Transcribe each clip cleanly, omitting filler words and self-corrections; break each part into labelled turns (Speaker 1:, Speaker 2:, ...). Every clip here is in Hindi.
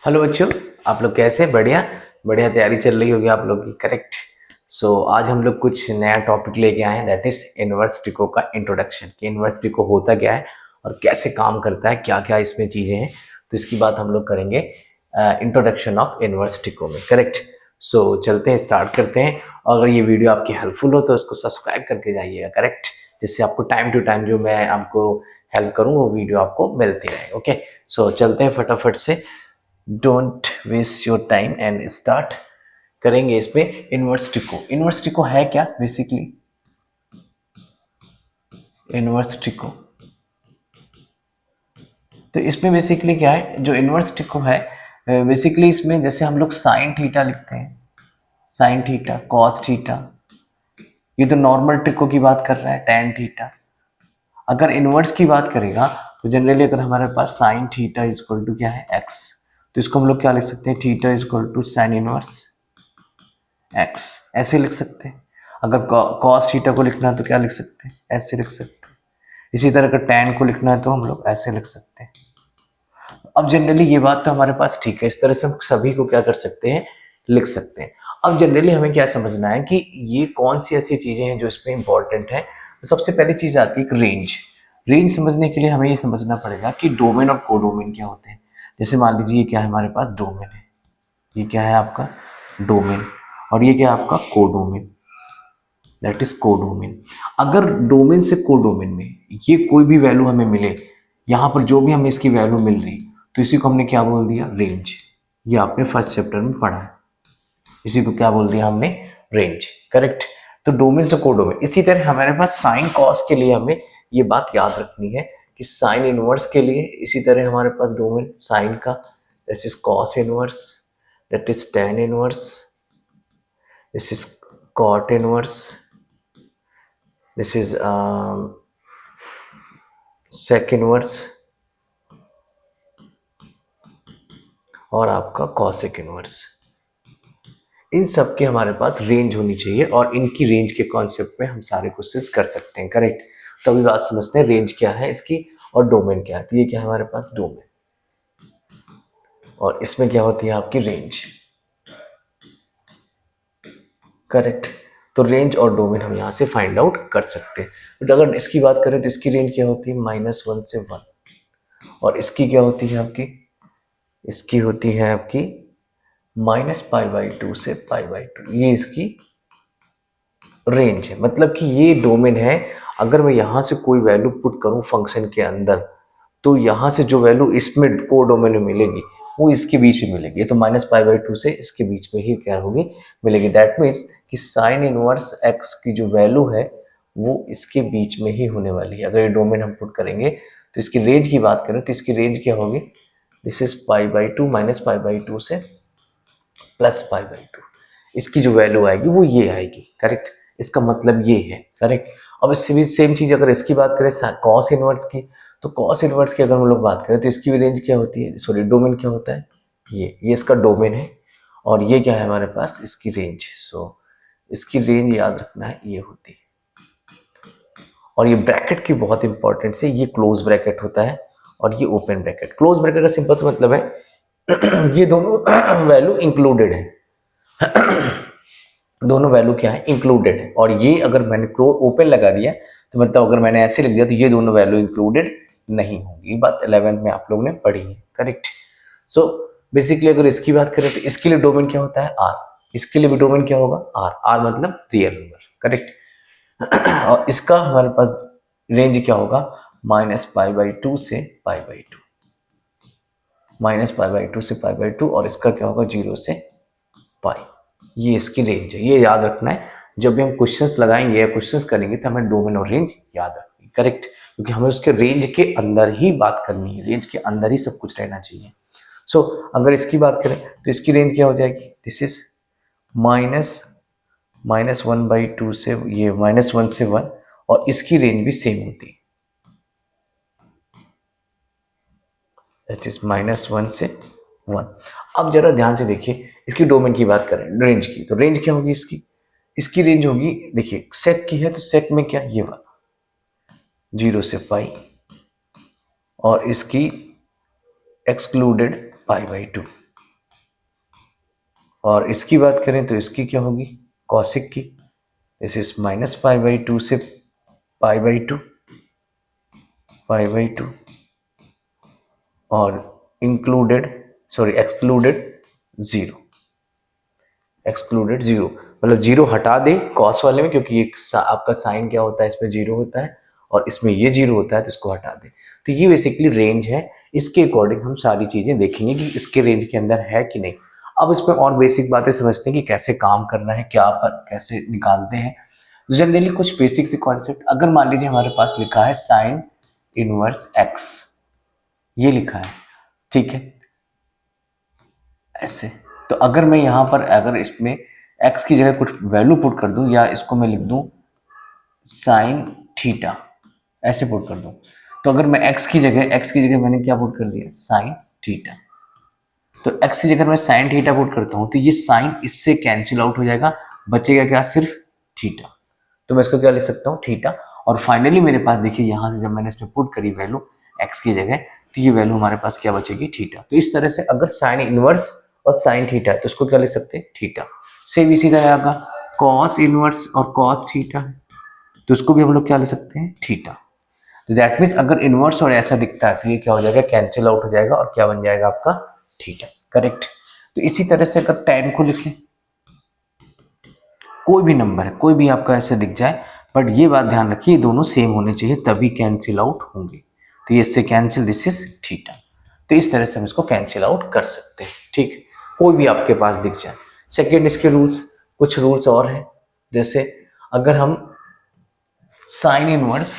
Speaker 1: हेलो बच्चों, आप लोग कैसे हैं? बढ़िया बढ़िया तैयारी चल रही होगी आप लोग की। करेक्ट। आज हम लोग कुछ नया टॉपिक लेके आए हैं, दैट इज इनवर्स ट्रिको का इंट्रोडक्शन कि इनवर्स ट्रिको होता क्या है और कैसे काम करता है, क्या क्या इसमें चीज़ें हैं। तो इसकी बात हम लोग करेंगे इंट्रोडक्शन ऑफ इनवर्स ट्रिको में। करेक्ट। चलते हैं, स्टार्ट करते हैं। और अगर ये वीडियो आपकी हेल्पफुल हो तो उसको सब्सक्राइब करके जाइएगा। करेक्ट। जिससे आपको टाइम टू टाइम जो मैं आपको हेल्प करूँ वो वीडियो आपको मिलती रहे। ओके। चलते हैं फटाफट से, don't waste your time and start करेंगे इस पे। इनवर्स ट्रिको, इनवर्स ट्रिको है क्या बेसिकली? इनवर्स ट्रिको, तो इसमें बेसिकली क्या है जो इनवर्स ट्रिको है, बेसिकली इसमें जैसे हम लोग साइन थीटा लिखते हैं, साइन थीटा, कॉस थीटा, ये तो नॉर्मल ट्रिको की बात कर रहा है, टैन थीटा। अगर इनवर्स की बात करेगा तो जनरली अगर हमारे पास sine theta is equal to क्या है, एक्स, तो इसको हम लोग क्या लिख सकते हैं, theta is equal to sine inverse x, ऐसे लिख सकते हैं। अगर कॉस थीटा को लिखना है तो क्या लिख सकते हैं, ऐसे लिख सकते हैं। इसी तरह अगर टैन को लिखना है तो हम लोग ऐसे लिख सकते हैं। अब जनरली ये बात तो हमारे पास ठीक है, इस तरह से हम सभी को क्या कर सकते हैं, लिख सकते हैं। अब जनरली हमें क्या समझना है कि ये कौन सी ऐसी चीजें हैं जो इसमें इंपॉर्टेंट है। तो सबसे पहली चीज आती है एक रेंज। रेंज समझने के लिए हमें ये समझना पड़ेगा कि डोमेन और कोडोमेन क्या होते हैं। जैसे मान लीजिए ये क्या है, हमारे पास डोमेन है, ये क्या है आपका डोमेन, और ये क्या है आपका कोडोमेन, दैट इज कोडोमेन। अगर डोमेन से कोडोमेन में ये कोई भी वैल्यू हमें मिले, यहाँ पर जो भी हमें इसकी वैल्यू मिल रही, तो इसी को हमने क्या बोल दिया, रेंज। ये आपने फर्स्ट चैप्टर में पढ़ा है, इसी को क्या बोल दिया हमने, रेंज। करेक्ट। तो डोमेन से कोडोमेन। इसी तरह हमारे पास साइन कॉस के लिए हमें ये बात याद रखनी है कि साइन इनवर्स के लिए इसी तरह हमारे पास डोमेन साइन का, this is cos inverse, that is tan inverse, this is cot inverse, this is sec inverse, और आपका कॉसेक इनवर्स। इन सब के हमारे पास रेंज होनी चाहिए और इनकी रेंज के कॉन्सेप्ट में हम सारे क्वेश्चंस कर सकते हैं। करेक्ट। तो अभी बात समझते हैं रेंज क्या है इसकी और डोमेन क्या है। तो ये क्या है हमारे पास डोमेन, और इसमें क्या होती है आपकी रेंज। करेक्ट। तो रेंज और डोमेन हम यहाँ से फाइंड आउट कर सकते हैं। बट अगर इसकी बात करें तो इसकी रेंज क्या होती है, -1 से 1, और इसकी क्या होती है आपकी, इसकी होती है आपकी -π/2 से π/2, ये इसकी रेंज है। मतलब कि ये डोमेन है। अगर मैं यहाँ से कोई वैल्यू पुट करूँ फंक्शन के अंदर, तो यहाँ से जो वैल्यू इसमें को डोमेन में मिलेगी वो इसके बीच में मिलेगी। तो -π/2 से इसके बीच में ही क्या होगी, मिलेगी। दैट मीन्स कि साइन इनवर्स एक्स की जो वैल्यू है वो इसके बीच में ही होने वाली है। अगर ये डोमेन हम पुट करेंगे तो इसकी रेंज की बात करें तो इसकी रेंज क्या होगी, दिस इज π/2 -π/2 से +π/2। इसकी जो वैल्यू आएगी वो ये आएगी। करेक्ट। इसका मतलब ये है। करेक्ट। अब इससे भी सेम चीज अगर इसकी बात करें कॉस इनवर्स की, तो कॉस इनवर्स की अगर हम लोग बात करें तो इसकी भी रेंज क्या होती है, सॉरी डोमेन क्या होता है, ये इसका डोमेन है, और ये क्या है हमारे पास इसकी रेंज। इसकी रेंज याद रखना है ये होती है। और ये ब्रैकेट की बहुत इंपॉर्टेंट है, ये क्लोज ब्रैकेट होता है और ये ओपन ब्रैकेट। क्लोज ब्रैकेट का सिंपल सा मतलब है ये दोनों वैल्यू इंक्लूडेड है, दोनों वैल्यू क्या है, इंक्लूडेड है। और ये अगर मैंने ओपन लगा दिया तो मतलब अगर मैंने ऐसे लिख दिया तो ये दोनों वैल्यू इंक्लूडेड नहीं होगी। ये बात 11th में आप लोगों ने पढ़ी है। करेक्ट। सो बेसिकली अगर इसकी बात करें तो इसके लिए डोमेन क्या होता है, आर। इसके लिए भी डोमेन क्या होगा, आर। आर मतलब रियल नंबर। करेक्ट। और इसका हमारे पास रेंज क्या होगा, -π/2 से π/2, -π/2 से π/2, और इसका क्या होगा 0 से पाई। ये इसकी रेंज है, ये याद रखना है। जब भी हम क्वेश्चंस लगाएंगे या क्वेश्चंस करेंगे तो हमें डोमेन और रेंज याद रखनी है। करेक्ट। क्योंकि हमें उसके रेंज के अंदर ही बात करनी है, रेंज के अंदर ही सब कुछ रहना चाहिए। अगर इसकी बात करें तो इसकी रेंज क्या हो जाएगी, दिस इज -1/2 से ये -1 से 1, और इसकी रेंज भी सेम होती है, दैट इज -1 से 1। अब जरा ध्यान से देखिए, इसकी डोमेन की बात करें, रेंज की, तो रेंज क्या होगी इसकी, इसकी रेंज होगी, देखिए सेक की है तो सेक में क्या, ये वाला 0 से पाई, और इसकी एक्सक्लूडेड π/2। और इसकी बात करें तो इसकी क्या होगी, कॉसिक की, दिस इज -π/2 से π/2, π/2, और एक्सक्लूडेड जीरो, एक्सक्लूडेड जीरो मतलब जीरो हटा दे कॉस वाले में, क्योंकि ये आपका साइन क्या होता है, इसमें जीरो होता है और इसमें ये जीरो होता है, तो इसको हटा दे। तो ये बेसिकली रेंज है, इसके अकॉर्डिंग हम सारी चीजें देखेंगे कि इसके रेंज के अंदर है कि नहीं। अब इसमें और बेसिक बातें समझते हैं कि कैसे काम करना है, क्या कैसे निकालते हैं। जनरली कुछ बेसिक से कॉन्सेप्ट, अगर मान लीजिए हमारे पास लिखा है साइन इनवर्स एक्स, ये लिखा है, ठीक है, ऐसे। तो अगर मैं यहाँ पर अगर इसमें x की जगह कुछ वैल्यू पुट कर दूं, या इसको मैं लिख दूं साइन थीटा, ऐसे पुट कर दूं, तो अगर मैं x की जगह मैंने क्या पुट कर दिया, साइन थीटा, तो x की जगह मैं साइन थीटा पुट करता हूं, तो ये साइन इससे कैंसिल आउट हो जाएगा, बचेगा क्या, सिर्फ थीटा। तो मैं इसको क्या लिख सकता हूँ, थीटा। और फाइनली मेरे पास देखिए यहाँ से जब मैंने इसमें पुट करी वैल्यू x की जगह, तो ये वैल्यू हमारे पास क्या बचेगी, थीटा। तो इस तरह से अगर साइन इनवर्स और साइन थीटा है तो उसको क्या लिख सकते हैं, थीटा। सेम इसी तरह आएगा कॉस इनवर्स और कॉस थीटा है, तो उसको भी हम लोग क्या लिख सकते हैं, थीटा। तो दैट मीन्स अगर इनवर्स और ऐसा दिखता है तो ये क्या हो जाएगा, कैंसिल आउट हो जाएगा और क्या बन जाएगा आपका, थीटा। करेक्ट। तो इसी तरह से अगर tan को लिखें, कोई भी नंबर है, कोई भी आपका ऐसे दिख जाए, बट ये बात ध्यान रखिए दोनों सेम होने चाहिए तभी कैंसिल आउट होंगे। तो ये इससे कैंसिल, दिस इज थीटा। तो इस तरह से हम इसको कैंसिल आउट कर सकते हैं, ठीक। कोई भी आपके पास दिख जाए। सेकेंड, इसके रूल्स, कुछ रूल्स और हैं, जैसे अगर हम साइन इनवर्स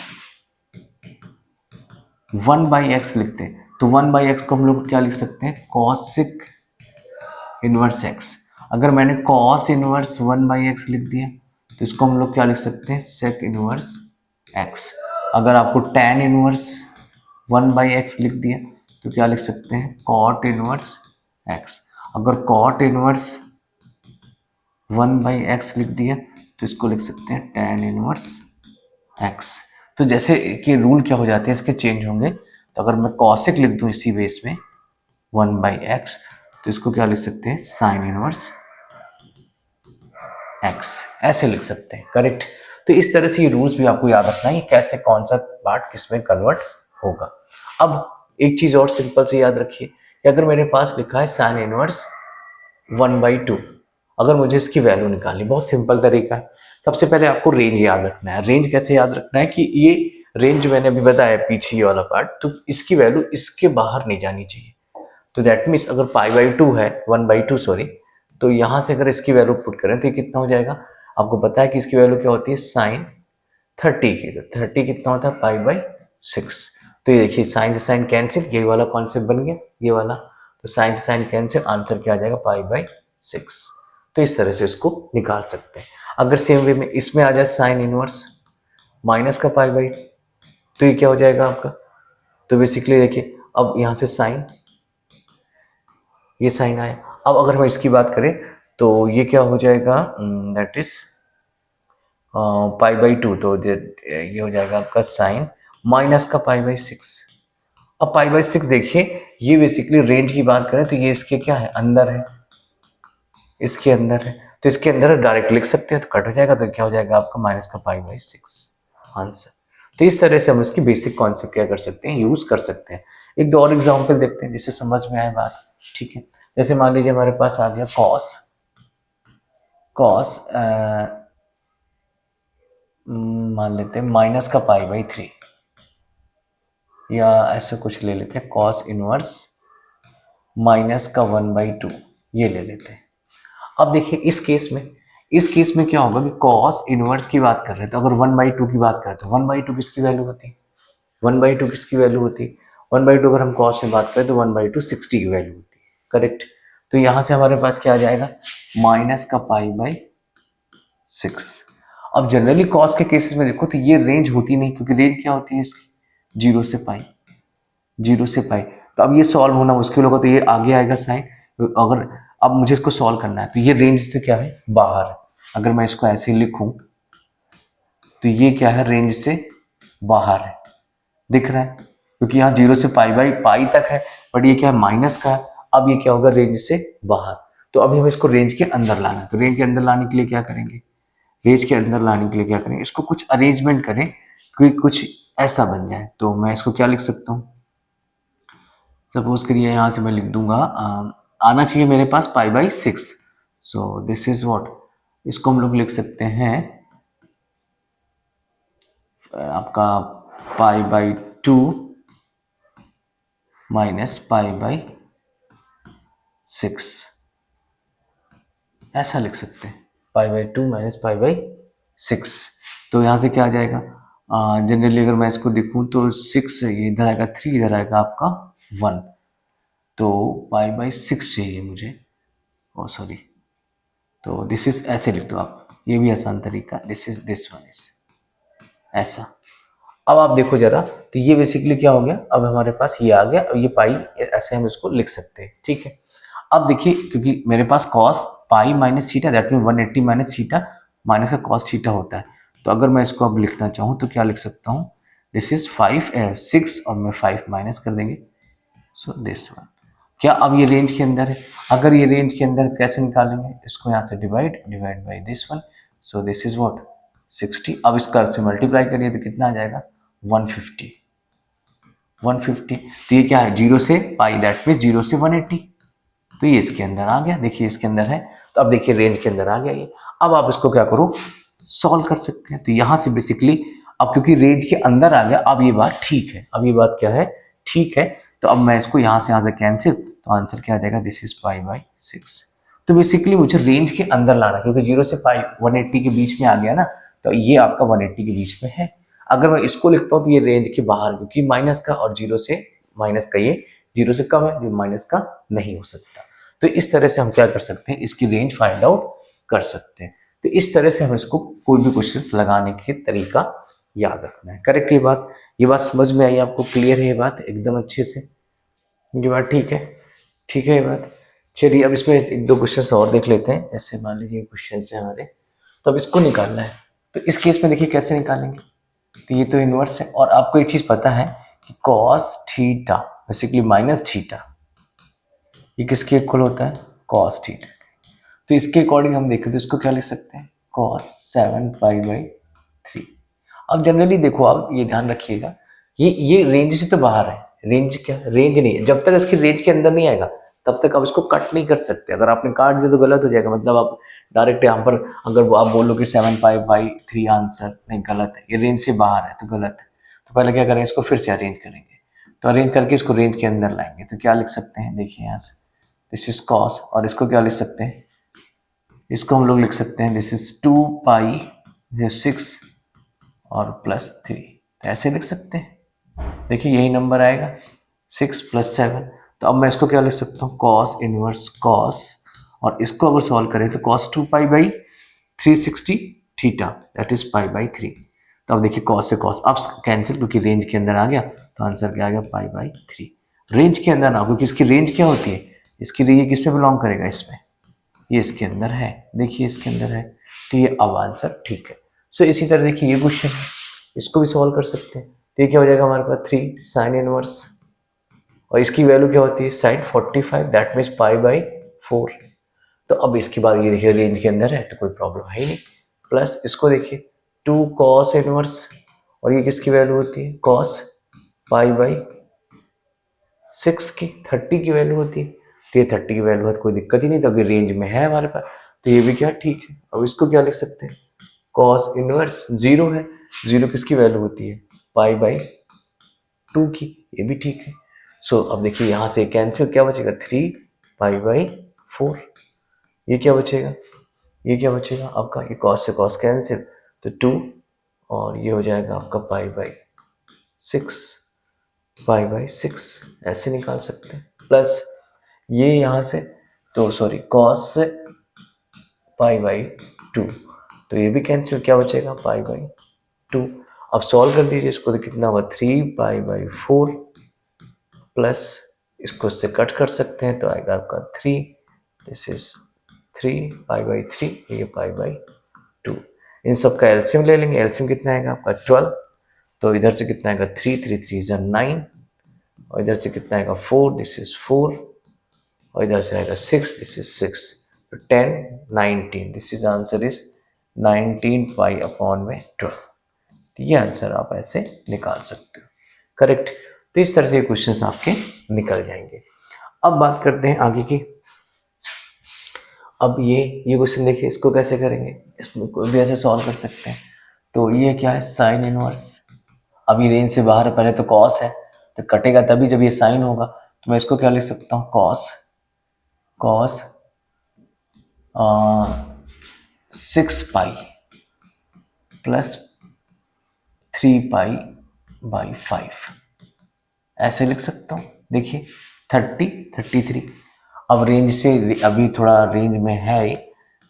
Speaker 1: 1/x लिखते हैं तो 1/x को हम लोग क्या लिख सकते हैं, कॉसिक इनवर्स x। अगर मैंने कॉस इनवर्स 1/x लिख दिया तो इसको हम लोग क्या लिख सकते हैं, सेक इनवर्स x। अगर आपको tan इनवर्स 1/x लिख दिया तो क्या लिख सकते हैं, कॉट इनवर्स x। अगर कॉट इनवर्स 1/x लिख दिया तो इसको लिख सकते हैं tan इनवर्स x। तो जैसे कि रूल क्या हो जाते हैं इसके, चेंज होंगे। तो अगर मैं कॉसिक लिख दूं इसी बेस में 1/x, तो इसको क्या लिख सकते हैं, साइन इनवर्स x, ऐसे लिख सकते हैं। करेक्ट। तो इस तरह से ये रूल्स भी आपको याद रखना है कि कैसे कौन सा पार्ट किसमें कन्वर्ट होगा। अब एक चीज और सिंपल से याद रखिए कि अगर मेरे पास लिखा है साइन इनवर्स 1/2, अगर मुझे इसकी वैल्यू निकालनी, बहुत सिंपल तरीका है। सबसे पहले आपको रेंज याद रखना है। रेंज कैसे याद रखना है कि ये रेंज जो मैंने अभी बताया पीछे ये वाला पार्ट, तो इसकी वैल्यू इसके बाहर नहीं जानी चाहिए। तो दैट मीन्स अगर π/2 है, 1/2 सॉरी, तो यहाँ से अगर इसकी वैल्यू पुट करें तो ये कितना हो जाएगा, आपको पता है कि इसकी वैल्यू क्या होती है, साइन 30 की। तो 30 कितना होता है, π/6। तो ये देखिए साइन से साइन कैंसिल, ये वाला कॉन्सेप्ट बन गया, ये वाला। तो साइन से साइन कैंसिल, आंसर क्या आ जाएगा, π/6। तो इस तरह से इसको निकाल सकते हैं। अगर सेम वे में इसमें आ जाए साइन इनवर्स माइनस का π/2, तो ये क्या हो जाएगा आपका, तो बेसिकली देखिए अब यहाँ से साइन, ये साइन आया। अब अगर हम इसकी बात करें तो ये क्या हो जाएगा, दैट इज π/2, तो ये हो जाएगा आपका साइन माइनस का π/6। अब π/6 देखिए, ये बेसिकली रेंज की बात करें तो ये इसके क्या है, अंदर है, इसके अंदर है। तो इसके अंदर डायरेक्ट लिख सकते हैं, तो कट हो जाएगा, तो क्या हो जाएगा आपका माइनस का π/6 आंसर। तो इस तरह से हम इसकी बेसिक कॉन्सेप्ट क्या कर सकते हैं, यूज कर सकते हैं। एक दो और एग्जांपल देखते हैं जिससे समझ में आए बात, ठीक है। जैसे मान लीजिए हमारे पास आ गया कॉस, कॉस मान लेते हैं माइनस का π/3, या ऐसे कुछ ले लेते हैं, कॉस इनवर्स माइनस का 1/2, ये ले लेते हैं। अब देखिए इस केस में क्या होगा कि कॉस इनवर्स की बात कर रहे हैं, तो अगर 1/2 की बात करें तो 1/2 किसकी वैल्यू होती है, 1/2 किसकी वैल्यू होती है, 1/2 अगर हम कॉस में बात करें तो 1/2 60 की वैल्यू होती है। करेक्ट। तो यहाँ से हमारे पास क्या आ जाएगा, माइनस का π/6। अब जनरली कॉस के केसेस में देखो तो ये रेंज होती नहीं, क्योंकि रेंज क्या होती है इसकी, 0 से पाई, 0 से पाई। तो अब ये सॉल्व होना मुश्किल होगा, तो ये आगे आएगा साइन। अगर अब मुझे इसको सॉल्व करना है तो ये रेंज से क्या है, बाहर है। अगर मैं इसको ऐसे लिखूं तो ये क्या है, रेंज से बाहर है, दिख रहा है, क्योंकि यहाँ 0 से π/पाई तक है, बट ये क्या है, माइनस का है। अब ये क्या होगा, रेंज से बाहर। तो अभी हमें इसको रेंज के अंदर लाना है। तो रेंज के अंदर लाने के लिए क्या करेंगे, रेंज के अंदर लाने के लिए क्या करेंगे, इसको कुछ अरेंजमेंट करें कि कुछ ऐसा बन जाए। तो मैं इसको क्या लिख सकता हूँ, सपोज करिए यहाँ से मैं लिख दूंगा आना चाहिए मेरे पास pi by 6। So this is what, इसको हम लोग लिख सकते हैं आपका pi by 2 minus pi by 6, ऐसा लिख सकते हैं, pi by 2 minus pi by 6। तो यहाँ से क्या आ जाएगा, जनरली अगर मैं इसको देखूँ तो 6 ये इधर आएगा 3, इधर आएगा आपका 1, तो पाई बाई 6 चाहिए मुझे, ओ सॉरी, तो दिस इज ऐसे लिख दो आप, ये भी आसान तरीका, this is this one is ऐसा। अब आप देखो जरा, तो ये बेसिकली क्या हो गया, अब हमारे पास ये आ गया, और ये पाई ऐसे हम इसको लिख सकते हैं, ठीक है। अब देखिए क्योंकि मेरे पास cos pi minus theta that mean 180 minus theta minus का कॉस थीटा होता है। तो अगर मैं इसको अब लिखना चाहूँ तो क्या लिख सकता हूँ, दिस इज 6 और मैं 5 माइनस कर देंगे, सो दिस वन। क्या अब ये रेंज के अंदर है, अगर ये रेंज के अंदर कैसे निकालेंगे, इसको यहाँ से divide by this one, so this is what 60। अब इसका से मल्टीप्लाई करिए तो कितना आ जाएगा 150, 150। तो ये क्या है, जीरो से पाई दैट मीन 0 से 180, तो ये इसके अंदर आ गया, देखिए इसके अंदर है। तो अब देखिए रेंज के अंदर आ गया ये। अब आप इसको क्या करो, सॉल्व कर सकते हैं। तो यहाँ से बेसिकली अब क्योंकि रेंज के अंदर आ गया, अब ये बात ठीक है, अब ये बात क्या है, ठीक है। तो अब मैं इसको यहाँ से कैंसिल, तो आंसर क्या आ जाएगा, दिस इज पाई बाई 6। तो बेसिकली मुझे रेंज के अंदर लाना, क्योंकि 0 से पाई 180 के बीच में आ गया ना, तो ये आपका 180 के बीच में है। अगर मैं इसको लिखता हूँ तो ये रेंज के बाहर, क्योंकि माइनस का और 0 से माइनस का, ये 0 से कम है, जो माइनस का नहीं हो सकता। तो इस तरह से हम क्या कर सकते हैं, इसकी रेंज फाइंड आउट कर सकते हैं। तो इस तरह से हम इसको कोई भी क्वेश्चन लगाने के तरीका याद रखना है। करेक्ट ये बात समझ में आई आपको, क्लियर है ये बात एकदम अच्छे से, ये बात ठीक है, ठीक है ये बात। चलिए अब इसमें एक दो क्वेश्चन और देख लेते हैं। जैसे मान लीजिए क्वेश्चन है हमारे, तो अब इसको निकालना है। तो इस केस में देखिए कैसे निकालेंगे, तो ये तो इनवर्स है, और आपको एक चीज पता है कि cos theta basically minus theta ये किसके इक्वल होता है, कॉस थीटा। तो इसके अकॉर्डिंग हम देखें तो इसको क्या लिख सकते हैं, कॉस 7 पाई बाई 3। अब जनरली देखो आप ये ध्यान रखिएगा, ये रेंज से तो बाहर है, रेंज क्या, रेंज नहीं है, जब तक इसकी रेंज के अंदर नहीं आएगा तब तक आप इसको कट नहीं कर सकते। अगर आपने काट दिया तो गलत हो जाएगा, मतलब आप डायरेक्ट यहाँ पर अगर आप बोलो कि 7 पाई बाई 3 आंसर, नहीं गलत है, ये रेंज से बाहर है तो गलत है। तो पहले क्या करें, इसको फिर से अरेंज करेंगे, तो अरेंज करके इसको रेंज के अंदर लाएंगे। तो क्या लिख सकते हैं, देखिए यहाँ से दिस इज कॉस, और इसको क्या लिख सकते हैं, इसको हम लोग लिख सकते हैं दिस इज 2 पाई 6 और प्लस 3, तो ऐसे लिख सकते हैं। देखिए यही नंबर आएगा 6 प्लस 7। तो अब मैं इसको क्या लिख सकता हूँ, कॉस इनवर्स कॉस, और इसको अगर सॉल्व करें तो cos 2 pi by 360 theta that is pi by 3। तो अब देखिए कॉस से कॉस अब कैंसिल, क्योंकि रेंज के अंदर आ गया, तो आंसर क्या आ गया, पाई बाई 3। रेंज के अंदर ना, क्योंकि इसकी रेंज क्या होती है, इसकी रेंज किस में बिलोंग करेगा, इसमें, ये इसके अंदर है, देखिए इसके अंदर है, तो ये अब आंसर ठीक है। सो इसी तरह देखिए ये क्वेश्चन है, इसको भी सॉल्व कर सकते हैं। तो ये क्या हो जाएगा हमारे पास 3 साइन इनवर्स, और इसकी वैल्यू क्या होती है sine 45 that means pi by 4। तो अब इसके बाद ये देखिए रेंज के अंदर है तो कोई प्रॉब्लम है ही नहीं। प्लस इसको देखिए 2 कॉस इनवर्स, और ये किसकी वैल्यू होती है, कॉस पाई बाई 6 की 30 की वैल्यू होती है। तो ये 30 की वैल्यू है तो कोई दिक्कत ही नहीं, तो अगर रेंज में है हमारे पास तो ये भी क्या ठीक है। अब इसको क्या लिख सकते हैं, कॉस इनवर्स 0 है, 0 किसकी वैल्यू होती है, पाई बाई 2 की, ये भी ठीक है। सो अब देखिए यहाँ से कैंसिल, क्या बचेगा 3 पाई बाई 4, ये क्या बचेगा, ये क्या बचेगा आपका, ये कॉस से कॉस कैंसिल, तो 2, और ये हो जाएगा आपका पाई बाई 6, पाई बाई 6 ऐसे निकाल सकते हैं। प्लस ये यहाँ से, तो सॉरी कॉस से पाई बाई 2, तो ये भी कैंसिल, क्या बचेगा पाई बाई 2। अब सॉल्व कर दीजिए इसको, तो कितना हुआ 3 पाई बाई 4, प्लस इसको इससे कट कर सकते हैं तो आएगा आपका 3, दिस इज 3 पाई बाई 3, ये पाई बाई 2। इन सब का एलसीएम ले लेंगे, एलसीएम कितना आएगा आपका 12, तो इधर से कितना आएगा 3 3 3 9, और इधर से कितना आएगा 4, दिस इज 4, और इधर से आएगा 6, दिस इज 6, तो 10 19, this is answer is 19 pi upon में 12। तो ये आंसर आप ऐसे निकाल सकते हो, करेक्ट। तो इस तरह से क्वेश्चंस आपके निकल जाएंगे। अब बात करते हैं आगे की। अब ये क्वेश्चन देखिए, इसको कैसे करेंगे, इसको भी ऐसे सॉल्व कर सकते हैं। तो ये क्या है, साइन इनवर्स। अब ये रेंज से बाहर है, पहले तो कॉस है, तो कटेगा तभी जब ये साइन होगा। तो मैं इसको क्या लिख सकता हूँ, cos cos 6 pi plus 3 pi by 5, ऐसे लिख सकता हूँ। देखिए 30 33, अब रेंज से अभी थोड़ा रेंज में है ही।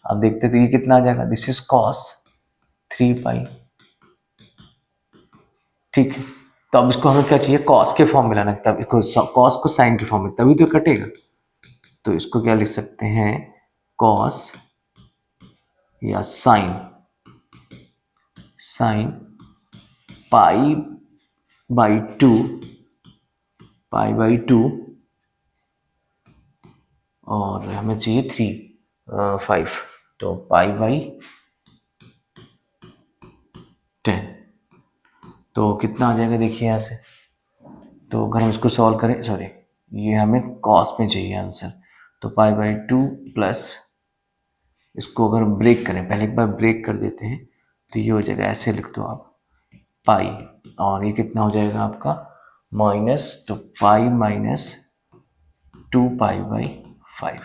Speaker 1: अब देखते तो ये कितना आ जाएगा, दिस इज कॉस 3 पाई, ठीक है। तो अब इसको हमें क्या चाहिए, कॉस के फॉर्म में लाना है, तब इसको कॉस को साइन के फॉर्म में, तभी तो कटेगा। तो इसको क्या लिख सकते हैं, कॉस या sine sine pi by 2 pi by 2, और हमें चाहिए 5, तो पाई बाई 10। तो कितना आ जाएगा देखिए यहाँ से, तो अगर हम इसको सॉल्व करें, सॉरी ये हमें कॉस में चाहिए आंसर, तो पाई बाई 2 प्लस, इसको अगर ब्रेक करें, पहले एक बार ब्रेक कर देते हैं, तो ये हो जाएगा, ऐसे लिख दो आप पाई, और ये कितना हो जाएगा आपका माइनस, तो पाई माइनस 2 पाई बाई 5,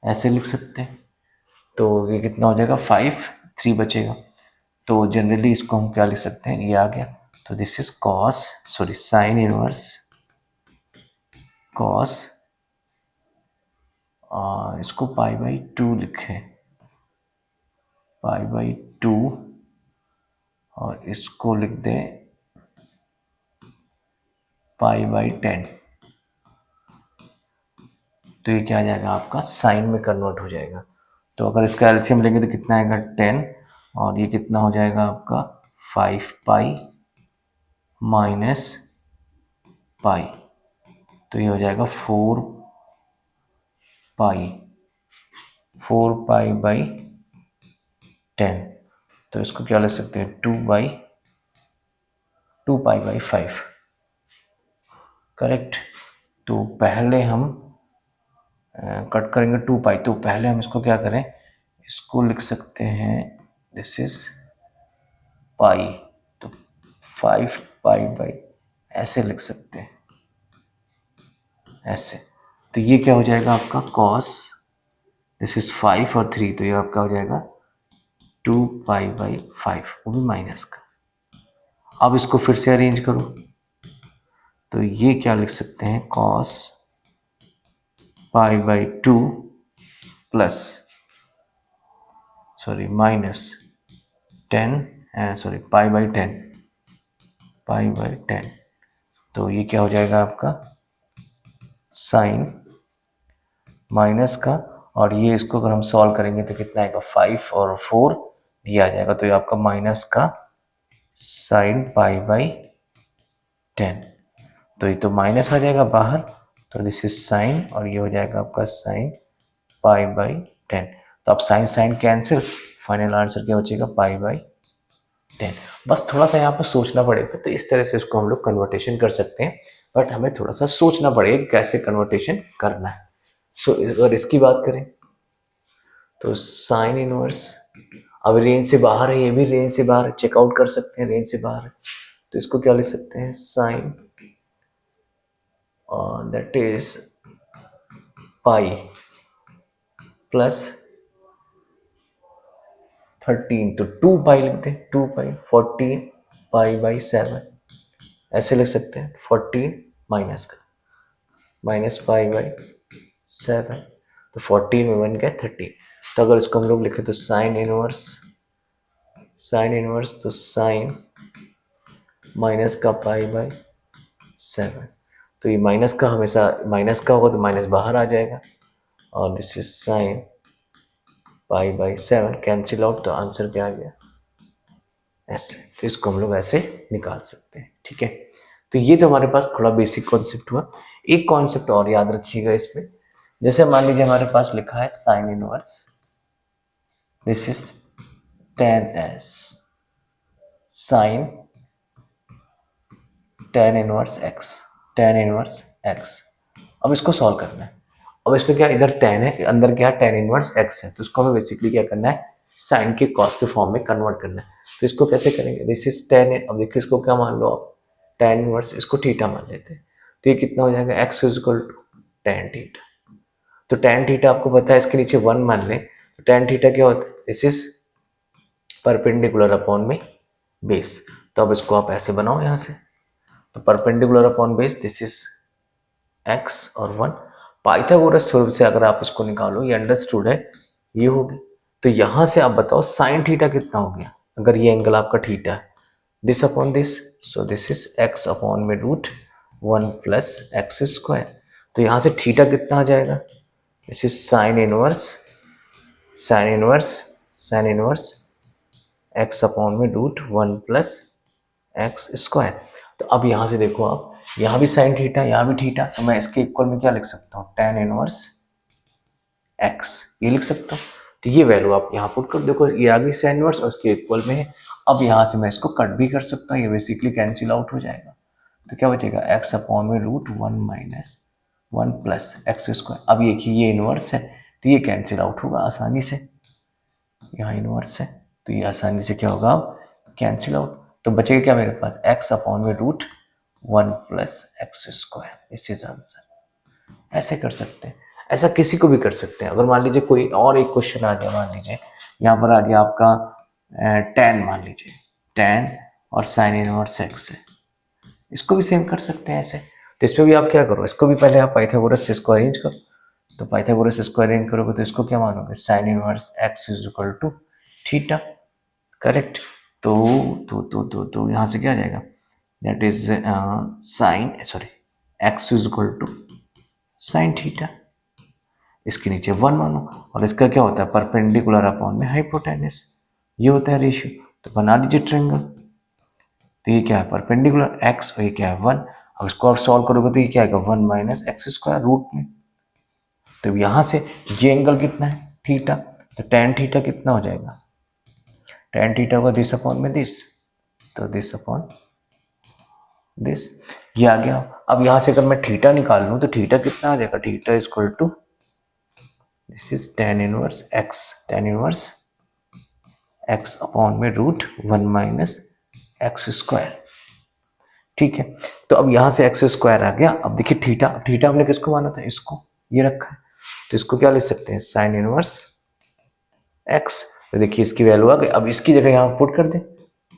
Speaker 1: ऐसे लिख सकते हैं। तो ये कितना हो जाएगा 5, 3 बचेगा। तो जनरली इसको हम क्या लिख सकते हैं, ये आ गया, तो this is cos, sorry sine inverse cos, इसको पाई बाई 2 लिखे, पाई बाई 2, और इसको लिख दें पाई बाई 10। तो ये क्या आ जाएगा आपका, साइन में कन्वर्ट हो जाएगा। तो अगर इसका एलसीएम लेंगे तो कितना आएगा 10, और ये कितना हो जाएगा आपका 5 पाई माइनस पाई, तो ये हो जाएगा 4 पाई बाई 10। तो इसको क्या लिख सकते हैं, 2 पाई बाई 5, करेक्ट। तो पहले हम कट करेंगे 2 पाई, तो पहले हम इसको क्या करें, इसको लिख सकते हैं, दिस इज पाई, तो 5 पाई बाई, ऐसे लिख सकते हैं, ऐसे। तो ये क्या हो जाएगा आपका कॉस, दिस इज 5 और 3, तो ये आपका हो जाएगा 2 पाई बाई 5, वो भी माइनस का। अब इसको फिर से अरेंज करो, तो ये क्या लिख सकते हैं, cos pi by 2 plus, sorry minus 10, sorry pi by 10, pi by 10। तो ये क्या हो जाएगा आपका साइन माइनस का, और ये इसको अगर हम सॉल्व करेंगे तो कितना आएगा 5 और 4 दिया जाएगा, तो ये आपका माइनस का साइन पाई बाई 10। तो ये तो माइनस आ जाएगा बाहर, तो दिस इज साइन, और ये हो जाएगा आपका साइन पाई बाई 10। तो अब sine sine cancel, final answer क्या बचेगा, पाई बाई 10। बस थोड़ा सा यहाँ पर सोचना पड़ेगा, तो इस तरह से इसको हम लोग कन्वर्टेशन कर सकते हैं, बट हमें थोड़ा सा सोचना पड़ेगा कैसे कन्वर्टेशन करना है। सो अगर इसकी बात करें, तो साइन इनवर्स, अब रेंज से बाहर है, ये भी रेंज से बाहर है, चेकआउट कर सकते हैं, रेंज से बाहर है। तो इसको क्या लिख सकते हैं, sine that is pi plus 13, तो 2 पाई लिखते हैं, 2 पाई 14 पाई बाई 7, ऐसे लिख सकते हैं। 14 माइनस का, माइनस पाई बाई 7, तो 14 में 1 गया 13। तो अगर इसको हम लोग लिखे तो साइन इनवर्स, तो साइन माइनस का पाई बाई 7, तो ये माइनस का हमेशा माइनस का होगा, तो माइनस बाहर आ जाएगा, और this is sign pi by 7, cancel out, तो आंसर क्या आ गया ऐसे। तो इसको हम लोग ऐसे निकाल सकते हैं, ठीक है। तो ये तो हमारे पास थोड़ा बेसिक कॉन्सेप्ट हुआ। एक कॉन्सेप्ट और याद रखिएगा इसमें, जैसे मान लीजिए हमारे पास लिखा है sine inverse, this is tan s sine tan inverse x, tan inverse x. अब इसको सॉल्व करना है। अब इसमें क्या, इधर टेन है, अंदर क्या टेन इनवर्स एक्स है, तो इसको हमें बेसिकली क्या करना है, साइन के कॉस के फॉर्म में कन्वर्ट करना है। तो इसको कैसे करेंगे, दिस इज टेन, अब देखिए इसको क्या मान लो आप, टेन इनवर्स, इसको थीटा मान लेते हैं, तो ये कितना हो जाएगा, x is equal to tan theta. तो टेन थीटा आपको पता है, इसके नीचे वन मान लें, तो टेन थीटा क्या होता है, दिस इज परपेंडिकुलर अपॉन में बेस। तो अब इसको आप ऐसे बनाओ यहाँ से, तो perpendicular upon base, this is x और वन। पाइथागोरस थ्योरम से अगर आप इसको निकालो, ये अंडरस्टूड है, ये होगी। तो यहाँ से आप बताओ साइन थीटा कितना हो गया, अगर ये एंगल आपका थीटा है, this upon this, so this is x upon में root one plus x square. तो यहाँ से थीटा कितना आ जाएगा, this is sine inverse, sine inverse, sine inverse x upon में root one plus x square. तो अब यहाँ से देखो आप, यहाँ भी साइन थीटा, यहाँ भी थीटा, तो मैं इसके इक्वल में क्या लिख सकता हूँ, टेन इनवर्स एक्स, ये लिख सकता हूँ। तो ये वैल्यू आप यहाँ पुट कर, देखो ये आ गई साइन इनवर्स और इसके इक्वल में है। अब यहाँ से मैं इसको कट भी कर सकता हूँ, ये बेसिकली कैंसिल आउट हो जाएगा। तो क्या बचेगा, एक्स अपॉन में root one minus one plus x square. अब ये इनवर्स है, तो ये कैंसिल आउट होगा आसानी से, यहाँ इनवर्स है, तो ये आसानी से क्या होगा, कैंसिल आउट। तो बचेगा क्या मेरे पास, एक्स अपॉन में root one plus x square, this is answer. ऐसे कर सकते हैं, ऐसा किसी को भी कर सकते हैं। अगर मान लीजिए कोई और एक क्वेश्चन आ गया, मान लीजिए यहाँ पर आ गया आपका टेन, मान लीजिए टेन और साइन इनवर्स एक्स है, इसको भी सेम कर सकते हैं ऐसे। तो इसमें भी आप क्या करो, इसको भी पहले आप पाइथागोरस से इसको अरेंज करो। तो पाइथागोरस से इसको अरेंज करोगे तो इसको क्या मानोगे, sine inverse x is equal to theta, correct. तो यहाँ से क्या आ जाएगा, that is sine, sorry, x is equal to sine theta, इसके नीचे वन मानो, और इसका क्या होता है, परपेंडिकुलर अपॉन में हाइपोटेनस, ये होता है रेशियो। तो बना लीजिए ट्रायंगल। तो ये क्या है, परपेंडिकुलर एक्स, और ये क्या है वन। अब इसको आप सॉल्व करोगे तो ये क्या आएगा, one minus x square root में। तो यहाँ से ये एंगल कितना है, थीटा, तो टेन थीटा कितना हो जाएगा, टेन थीटा होगा दिस अपॉन में दिस, तो दिस अपॉन दिस, ये आ गया। अब यहाँ से अगर मैं थीटा निकाल लूँ तो थीटा कितना आ जाएगा, theta is equal to, this is tan inverse x, tan inverse x upon में root one minus x square, ठीक है। तो अब यहाँ से एक्स स्क्वायर आ गया। अब देखिए थीटा, थीटा हमने किसको माना था, इसको, ये रखा है, तो इसको क्या लिख सकते हैं, साइन इनवर्स एक्स। तो देखिए इसकी वैल्यू आ गई। अब इसकी जगह यहाँ पुट कर दें,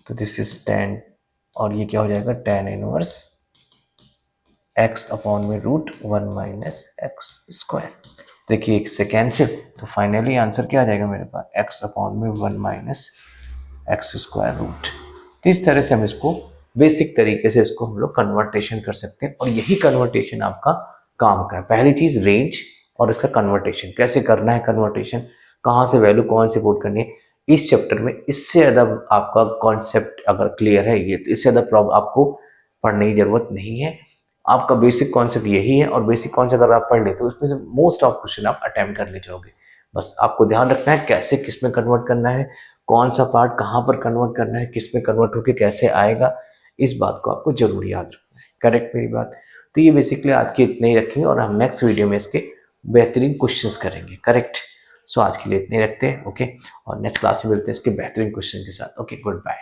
Speaker 1: तो दिस इज टेन, और ये क्या हो जाएगा, टेन इनवर्स एक्स अपॉन में root one minus x square. देखिए एक से कैंसिल, तो फाइनली आंसर क्या आ जाएगा मेरे पास, एक्स अपॉन में one minus x square root. तो इस तरह से हम इसको बेसिक तरीके से इसको हम लोग कन्वर्टेशन कर सकते हैं, और यही कन्वर्टेशन आपका काम का है। पहली चीज रेंज और इसका कन्वर्टेशन कैसे करना है, कन्वर्टेशन कहाँ से वैल्यू कौन से पुट करनी है, इस चैप्टर में इससे ज़्यादा आपका कॉन्सेप्ट अगर क्लियर है ये, तो इससे ज़्यादा प्रॉब्लम आपको पढ़ने की जरूरत नहीं है। आपका बेसिक कॉन्सेप्ट यही है, और बेसिक कॉन्सेप्ट अगर आप पढ़ लेते हो उसमें से मोस्ट ऑफ क्वेश्चन आप अटेम्प्ट कर ले जाओगे। बस आपको ध्यान रखना है कैसे किस में कन्वर्ट करना है, कौन सा पार्ट कहाँ पर कन्वर्ट करना है, किस में कन्वर्ट होकर कैसे आएगा, इस बात को आपको जरूर याद रखना है, करेक्ट मेरी बात। तो ये बेसिकली आज के इतने ही रखेंगे, और हम नेक्स्ट वीडियो में इसके बेहतरीन क्वेश्चंस करेंगे, करेक्ट। सो आज के लिए इतने रखते हैं, ओके, और नेक्स्ट क्लास में मिलते हैं इसके बेहतरीन क्वेश्चन के साथ। Okay, good bye.